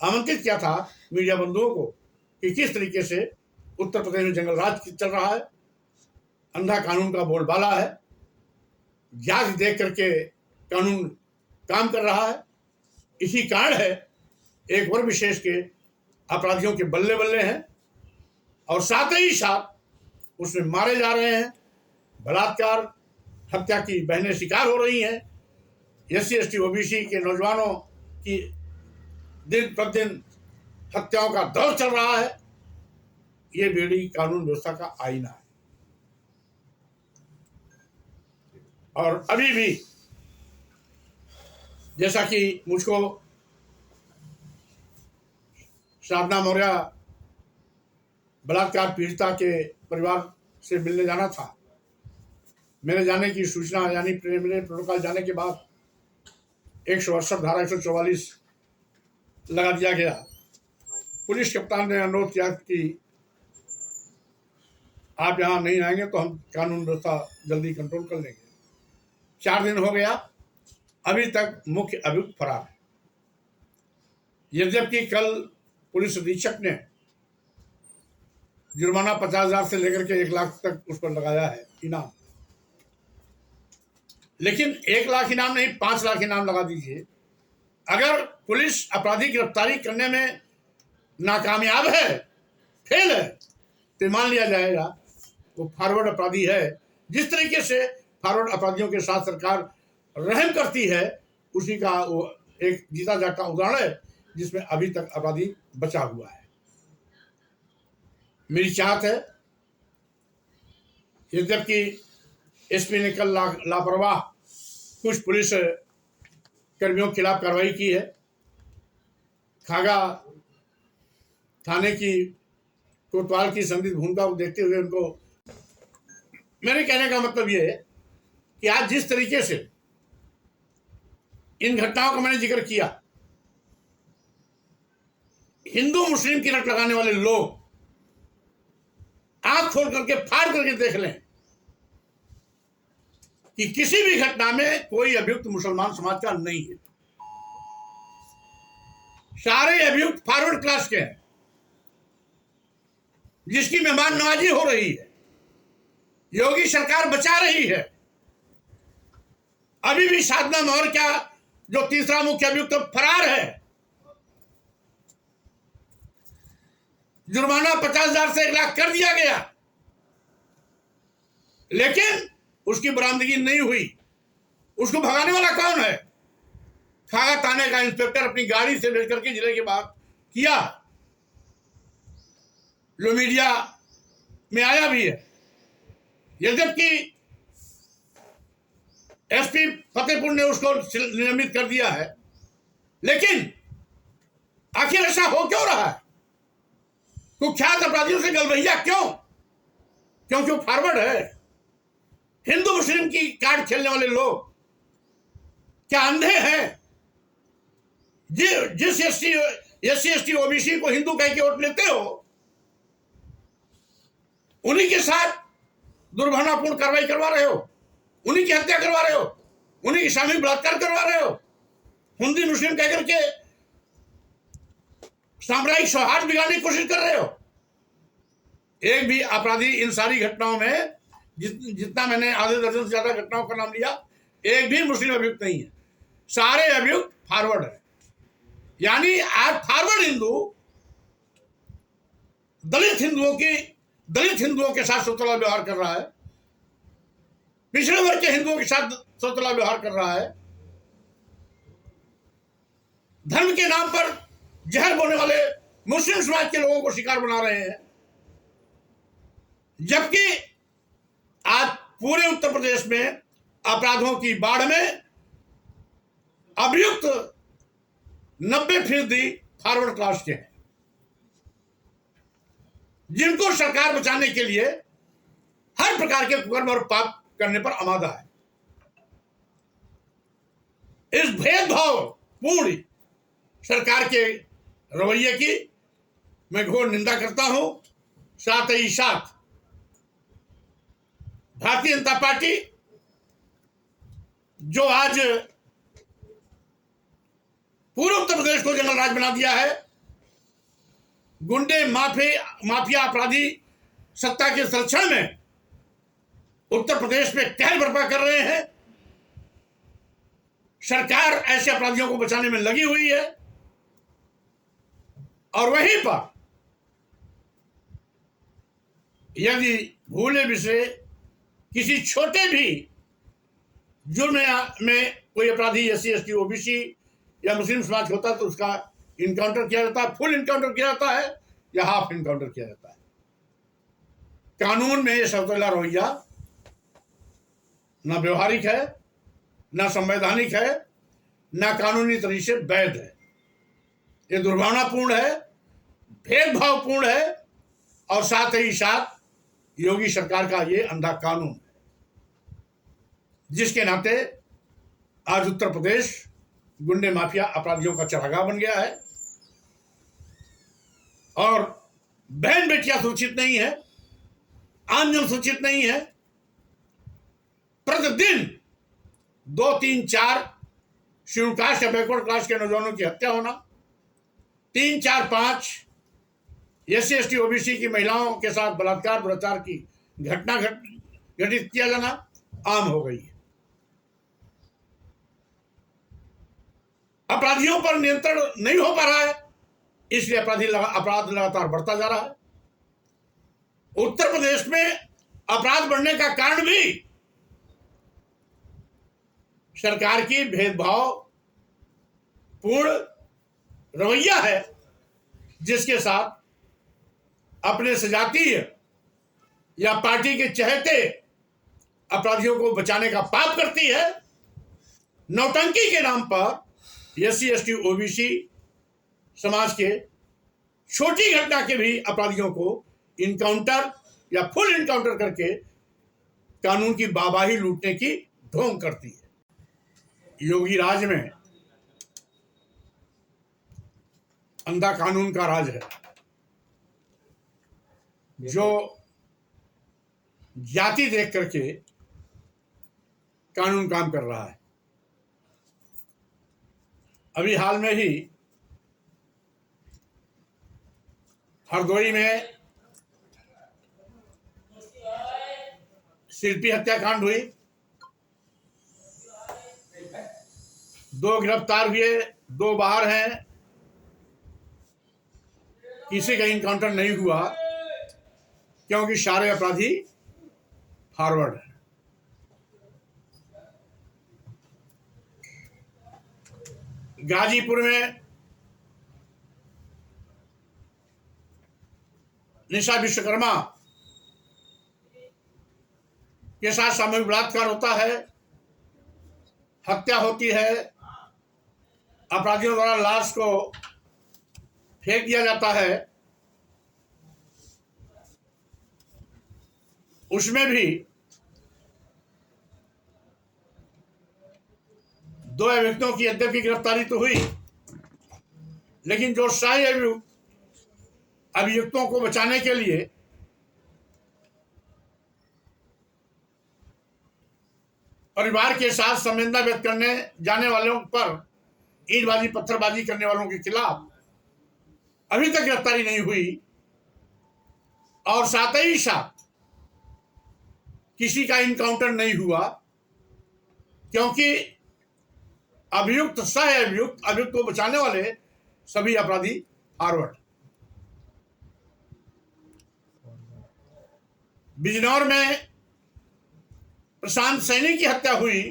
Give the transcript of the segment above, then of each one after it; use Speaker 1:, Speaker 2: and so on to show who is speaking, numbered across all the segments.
Speaker 1: आमंत्रित किया था मीडिया बंधुओं को कि किस तरीके से उत्तर प्रदेश में जंगल राज चल रहा है, अंधा कानून का बोलबाला है, जाति देख करके कानून काम कर रहा है। इसी कारण है एक वर्ग विशेष के अपराधियों के बल्ले बल्ले हैं और साथ ही साथ उसमें मारे जा रहे हैं, बलात्कार हत्या की बहनें शिकार हो रही हैं, SC ST OBC के नौजवानों की दिन प्रतिदिन हत्याओं का दौर चल रहा है। ये बेड़ी कानून व्यवस्था का आईना है। और अभी भी जैसा कि मुझको साधना मौर्य बलात्कार पीड़िता के परिवार से मिलने जाना था, मेरे जाने की सूचना यानी प्रिलिमिनरी प्रोटोकॉल जाने के बाद 168 धारा 144 लगा दिया गया। पुलिस कप्तान ने अनुरोध किया कि आप यहाँ नहीं आएंगे तो हम कानून व्यवस्था जल्दी कंट्रोल कर लेंगे। 4 दिन हो गया, अभी तक मुख्य अभियुक्त फरार है। यद्यपि कल पुलिस अधीक्षक ने जुर्माना 50,000 से लेकर के 1 लाख तक उस पर लगाया है इनाम, लेकिन 1 लाख इनाम नहीं 5 लाख इनाम लगा दीजिए। अगर पुलिस अपराधी गिरफ्तारी करने में नाकामयाब है, फेल है, तो मान लिया जाएगा वो फॉरवर्ड अपराधी है। जिस तरीके से फॉरवर्ड अपराधियों के साथ सरकार रहम करती है, उसी का वो एक जीता जागता उदाहरण है जिसमें अभी तक अपराधी बचा हुआ है। मेरी चाहत है, यद्यपि SP ने कल लापरवाह कुछ पुलिस कर्मियों के खिलाफ कार्रवाई की है, खागा थाने की कोतवाल की संदिग्ध भूमिका को देखते हुए उनको, मेरे कहने का मतलब ये है कि आज जिस तरीके से इन घटनाओं का मैंने जिक्र किया, हिंदू मुस्लिम की रट लगाने वाले लोग आंख खोल करके फाड़ करके देख लें कि किसी भी घटना में कोई अभियुक्त मुसलमान समाज का नहीं है। सारे अभियुक्त फॉरवर्ड क्लास के हैं, जिसकी मेहमान नवाजी हो रही है, योगी सरकार बचा रही है। अभी भी साधना मौर्य का जो तीसरा मुख्य अभियुक्त फरार है, जुर्माना 50,000 से 1 लाख कर दिया गया, लेकिन उसकी बरामदगी नहीं हुई। उसको भगाने वाला कौन है? खागा थाने का इंस्पेक्टर अपनी गाड़ी से लेकर के जिले के बाहर किया, जो मीडिया में आया भी है। यद्यपि SP फतेहपुर ने उसको निलंबित कर दिया है, लेकिन आखिर ऐसा हो क्यों रहा है? कुख्यात अपराधियों से गलबैया क्यों? क्योंकि वो फॉरवर्ड है। हिंदू मुस्लिम की कार्ड खेलने वाले लोग क्या अंधे हैं? जिस SC ST OBC को हिंदू कह के वोट लेते हो, उन्हीं के साथ दुर्भावनापूर्ण कार्रवाई करवा रहे हो, उन्हीं की हत्या करवा रहे हो, उन्हीं की सामूहिक बलात्कार करवा रहे हो, हिंदू मुस्लिम कहकर के साम्राज्यिक सौहार्द बिगाड़ने की कोशिश कर रहे हो। एक भी अपराधी इन सारी घटनाओं में, जितना मैंने आधे दर्जन से ज्यादा घटनाओं का नाम लिया, एक भी मुस्लिम अभियुक्त नहीं है। सारे अभियुक्त फॉरवर्ड है। यानी आज फॉरवर्ड हिंदू दलित हिंदुओं के साथ सौतेला व्यवहार कर रहा है, पिछड़े वर्ग के हिंदुओं के साथ सौतेला व्यवहार कर रहा है, धर्म के नाम पर जहर बोलने वाले मुस्लिम समाज के लोगों को शिकार बना रहे हैं। जबकि आज पूरे उत्तर प्रदेश में अपराधों की बाढ़ में अभियुक्त 90% फॉरवर्ड क्लास के हैं, जिनको सरकार बचाने के लिए हर प्रकार के कुकर्म और पाप करने पर आमादा है। इस भेदभाव पूर्ण सरकार के रवैये की मैं घोर निंदा करता हूं। साथ ही साथ भारतीय जनता पार्टी जो आज पूरे उत्तर प्रदेश को जंगल राज बना दिया है, गुंडे माफिया अपराधी सत्ता के संरक्षण में उत्तर प्रदेश में कहर बर्पा कर रहे हैं। सरकार ऐसे अपराधियों को बचाने में लगी हुई है और वहीं पर यदि भूले भी से किसी छोटे भी जुर्म में कोई अपराधी SC ST OBC या मुस्लिम समाज होता तो उसका इनकाउंटर किया जाता है, फुल इनकाउंटर किया जाता है या हाफ इनकाउंटर किया जाता है। कानून में यह सौतेला रवैया ना व्यवहारिक है, ना संवैधानिक है, ना कानूनी तरीके से वैध है। ये दुर्भावनापूर्ण है, भेदभावपूर्ण है और साथ ही साथ योगी सरकार का ये अंधा कानून है, जिसके नाते आज उत्तर प्रदेश गुंडे माफिया अपराधियों का चरागाह बन गया है और बहन बेटियां सुरक्षित नहीं है, आमजन सुरक्षित नहीं है। प्रतिदिन 2, 3, 4 शेड्यूल कास्ट या बैकवर्ड क्लास के नौजवानों की हत्या होना, 3, 4, 5 SC ST OBC की महिलाओं के साथ बलात्कार दुराचार की घटना घटित किया जाना आम हो गई है। अपराधियों पर नियंत्रण नहीं हो पा रहा है, इसलिए अपराध लगातार बढ़ता जा रहा है। उत्तर प्रदेश में अपराध बढ़ने का कारण भी सरकार की भेदभाव पूर्ण रवैया है, जिसके साथ अपने सजातीय या पार्टी के चहेते अपराधियों को बचाने का पाप करती है। नौटंकी के नाम पर SC ST OBC समाज के छोटी घटना के भी अपराधियों को इनकाउंटर या फुल इनकाउंटर करके कानून की बाबाही लूटने की ढोंग करती है। योगी राज में अंधा कानून का राज है, जो जाति देख करके कानून काम कर रहा है। अभी हाल में ही हरदोई में शिल्पी हत्याकांड हुई, 2 गिरफ्तार हुए, 2 बाहर हैं। किसी का इनकाउंटर नहीं हुआ क्योंकि सारे अपराधी फॉरवर्ड हैं। गाजीपुर में निशा विश्वकर्मा के साथ सामूहिक बलात्कार होता है, हत्या होती है, अपराधियों द्वारा लाश को फेंक दिया जाता है। उसमें भी 2 अभियुक्तों की यद्यपि गिरफ्तारी तो हुई, लेकिन जो शाही अभियुक्तों को बचाने के लिए परिवार के साथ संवेदना व्यक्त करने जाने वालों पर ईंटबाजी पत्थरबाजी करने वालों के खिलाफ अभी तक गिरफ्तारी नहीं हुई और साथ ही साथ किसी का इनकाउंटर नहीं हुआ, क्योंकि अभियुक्त सह अभियुक्त को बचाने वाले सभी अपराधी फॉरवर्ड। बिजनौर में प्रशांत सैनी की हत्या हुई,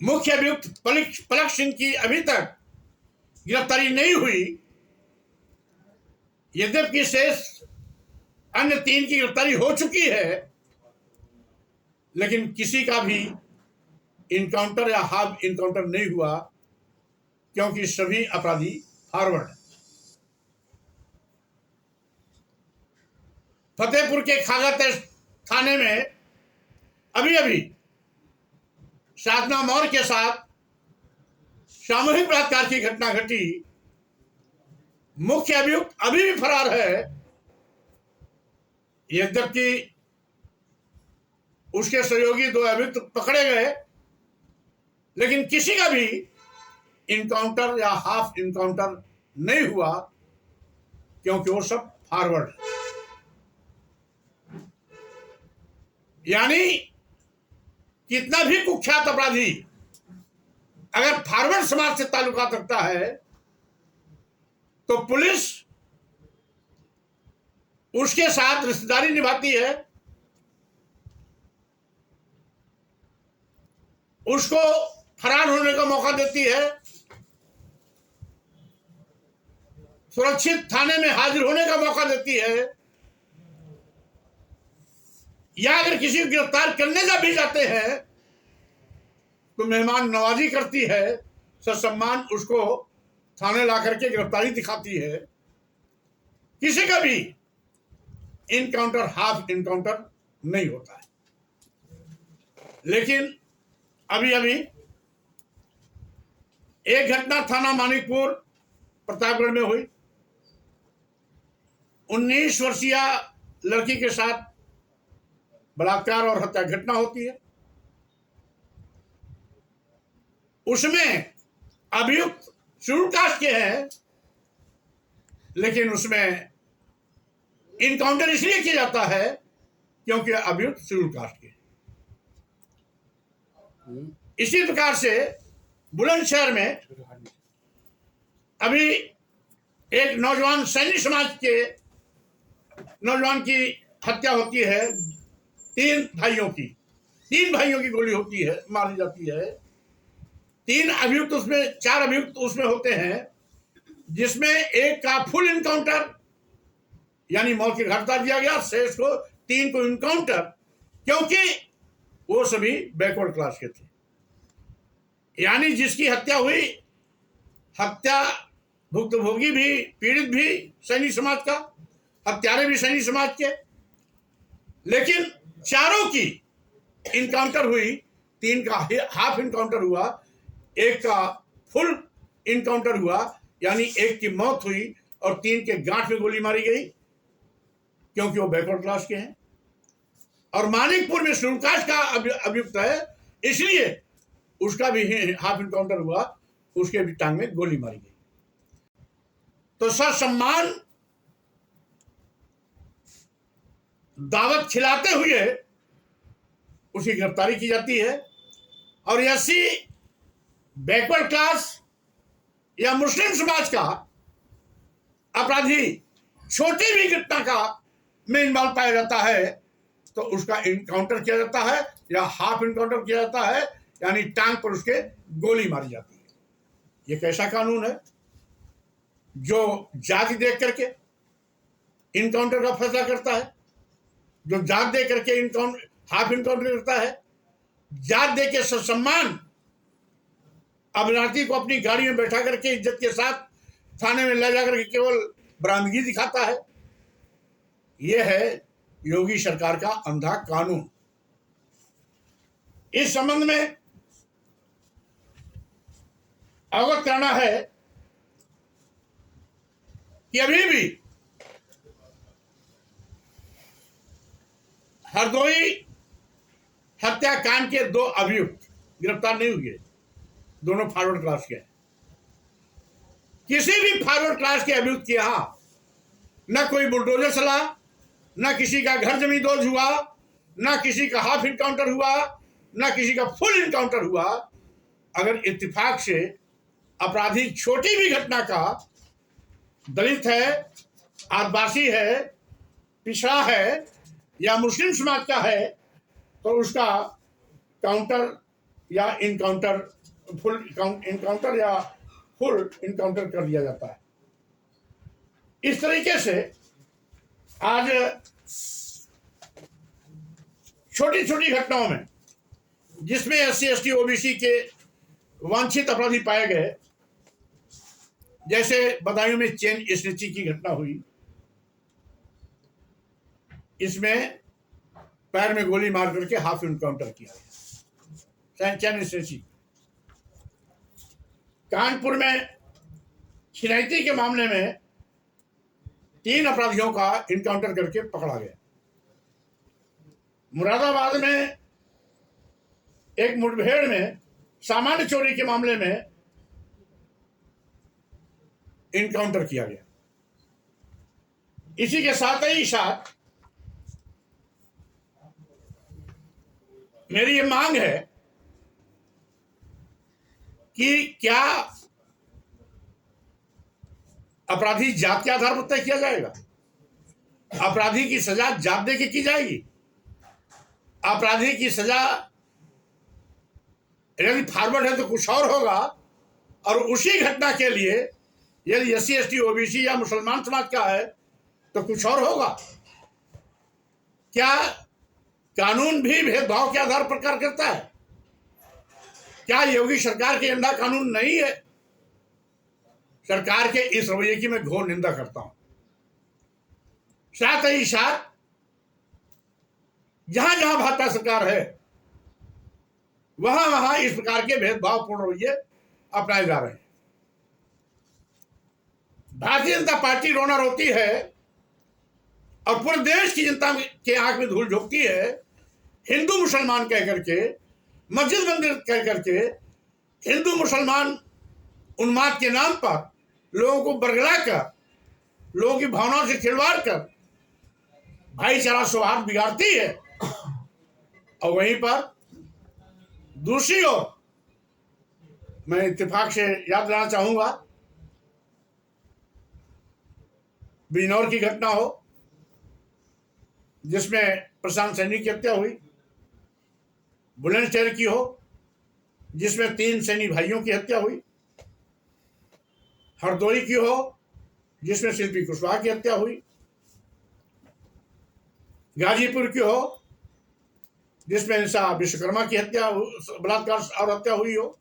Speaker 1: मुख्य अभियुक्त पलक सिंह की अभी तक गिरफ्तारी नहीं हुई, यद्यपि शेष अन्य 3 की गिरफ्तारी हो चुकी है, लेकिन किसी का भी इनकाउंटर या हाफ इनकाउंटर नहीं हुआ क्योंकि सभी अपराधी फॉरवर्ड हैं। फतेहपुर के खागा थाने में अभी अभी साधना मौर्य के साथ सामूहिक बलात्कार की घटना घटी। मुख्य अभियुक्त अभी भी फरार है, यद्यपि उसके सहयोगी 2 अभियुक्त पकड़े गए, लेकिन किसी का भी इनकाउंटर या हाफ इनकाउंटर नहीं हुआ, क्योंकि वो सब फॉरवर्ड है। यानी कितना भी कुख्यात अपराधी अगर फॉरवर्ड समाज से ताल्लुकात रखता है तो पुलिस उसके साथ रिश्तेदारी निभाती है, उसको फरार होने का मौका देती है, सुरक्षित थाने में हाजिर होने का मौका देती है, या अगर किसी को गिरफ्तार करने का भी जाते हैं तो मेहमान नवाजी करती है, ससम्मान उसको थाने ला करके गिरफ्तारी दिखाती है। किसी का भी इनकाउंटर हाफ इनकाउंटर नहीं होता है। लेकिन अभी अभी एक घटना थाना मानिकपुर प्रतापगढ़ में हुई। 19 वर्षीय लड़की के साथ बलात्कार और हत्या घटना होती है। उसमें अभियुक्त शेड्यूल कास्ट के हैं, लेकिन उसमें इनकाउंटर इसलिए किया जाता है क्योंकि अभियुक्त शेड्यूल कास्ट के। इसी प्रकार से बुलंदशहर में अभी एक नौजवान सैनी समाज के नौजवान की हत्या होती है। 3 भाइयों की गोली होती है, मारी जाती है। 4 अभियुक्त उसमें होते हैं, जिसमें एक का फुल इनकाउंटर यानी मौत की घाट दिया गया, शेष को 3 को इनकाउंटर, क्योंकि वो सभी बैकवर्ड क्लास के थे। यानी जिसकी हत्या हुई, हत्या भुक्तभोगी भी, पीड़ित भी सैनी समाज का, हत्यारे भी सैनी समाज के, लेकिन 4 की इनकाउंटर हुई, 3 का हाफ इनकाउंटर हुआ, 1 का फुल इनकाउंटर हुआ, यानी 1 की मौत हुई और 3 के गांठ में गोली मारी गई, क्योंकि वो बैकवर्ड क्लास के हैं। और मानिकपुर में शेड्यूल कास्ट का अभियुक्त है, इसलिए उसका भी हाफ इनकाउंटर हुआ, उसके भी टांग में गोली मारी गई। तो ससम्मान दावत खिलाते हुए उसकी गिरफ्तारी की जाती है। और ऐसी बैकवर्ड क्लास या मुस्लिम समाज का अपराधी छोटी भी घटना का में इन्वॉल्व पाया जाता है तो उसका इनकाउंटर किया जाता है या हाफ इनकाउंटर किया जाता है, यानी टांग पर उसके गोली मारी जाती है। ये कैसा कानून है जो जाति देख करके इनकाउंटर का फैसला करता है, जो जात दे करके हाफ इनकाउंटर करता है, जात दे के ससम्मान अपराधी को अपनी गाड़ी में बैठा करके इज्जत के साथ थाने में ले जाकर के केवल बरामदगी दिखाता है। यह है योगी सरकार का अंधा कानून। इस संबंध में अवगत करना है कि अभी भी हरदोई हत्याकांड के 2 अभियुक्त गिरफ्तार नहीं हुए, दोनों फॉरवर्ड क्लास के हैं। किसी भी फॉरवर्ड क्लास के अभियुक्त के यहां न कोई बुलडोजर चला, न किसी का घर जमीन दोज हुआ, न किसी का हाफ इनकाउंटर हुआ, न किसी का फुल इनकाउंटर हुआ। अगर इत्तेफाक से अपराधी छोटी भी घटना का दलित है, आदिवासी है, पिछड़ा है या मुस्लिम समाज का है तो उसका काउंटर या इनकाउंटर, फुल इनकाउंटर या फुल इनकाउंटर कर दिया जाता है। इस तरीके से आज छोटी छोटी घटनाओं में जिसमें SC ST OBC के वांछित अपराधी पाए गए, जैसे बदायूं में चेन स्नेचिंग की घटना हुई, इसमें पैर में गोली मार करके हाफ इनकाउंटर किया गया। Chain snatching. कानपुर में छिनैती के मामले में 3 अपराधियों का इनकाउंटर करके पकड़ा गया। मुरादाबाद में एक मुठभेड़ में सामान्य चोरी के मामले में इनकाउंटर किया गया। इसी के साथ ही साथ मेरी ये मांग है कि क्या अपराधी जात के आधार पर तय किया जाएगा? अपराधी की सजा जात दे के की जाएगी? अपराधी की सजा यदि फॉरवर्ड है तो कुछ और होगा, और उसी घटना के लिए यदि SC ST OBC या मुसलमान समाज का है तो कुछ और होगा। क्या कानून भी भेदभाव के आधार पर कार्य करता है? क्या योगी सरकार के अंडा कानून नहीं है? सरकार के इस रवैये की मैं घोर निंदा करता हूं। साथ ही साथ जहां जहां भाजपा सरकार है वहां वहां इस प्रकार के भेदभावपूर्ण रवैये अपनाए जा रहे हैं। भारतीय जनता पार्टी रोना रोती है और पूरे देश की जनता के आंख में धूल झोंकती है, हिंदू मुसलमान कह करके, मस्जिद मंदिर कह करके, हिंदू मुसलमान उन्माद के नाम पर लोगों को बरगला कर, लोगों की भावनाओं से खिलवाड़ कर भाईचारा सौहार्द बिगाड़ती है। और वहीं पर दूसरी ओर मैं इत्तेफाक से याद दिलाना चाहूंगा, बिजनौर की घटना हो जिसमें प्रशांत सैनी की हत्या हुई, बुलंदशहर की हो जिसमें 3 सैनी भाइयों की हत्या हुई, हरदोई की हो जिसमें शिल्पी कुशवाहा की हत्या हुई, गाजीपुर की हो जिसमें इंसा विश्वकर्मा की हत्या, बलात्कार और हत्या हुई हो,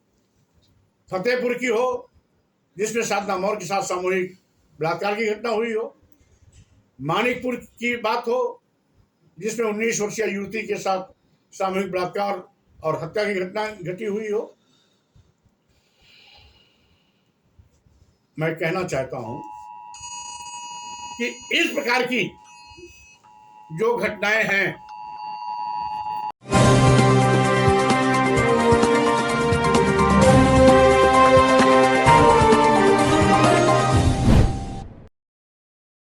Speaker 1: फतेहपुर की हो जिसमें साधना मौर्य के साथ सामूहिक बलात्कार की घटना हुई हो, मानिकपुर की बात हो जिसमें 19 वर्षीय युवती के साथ सामूहिक बलात्कार और हत्या की घटना घटी हुई हो। मैं कहना चाहता हूं कि इस प्रकार की जो घटनाएं हैं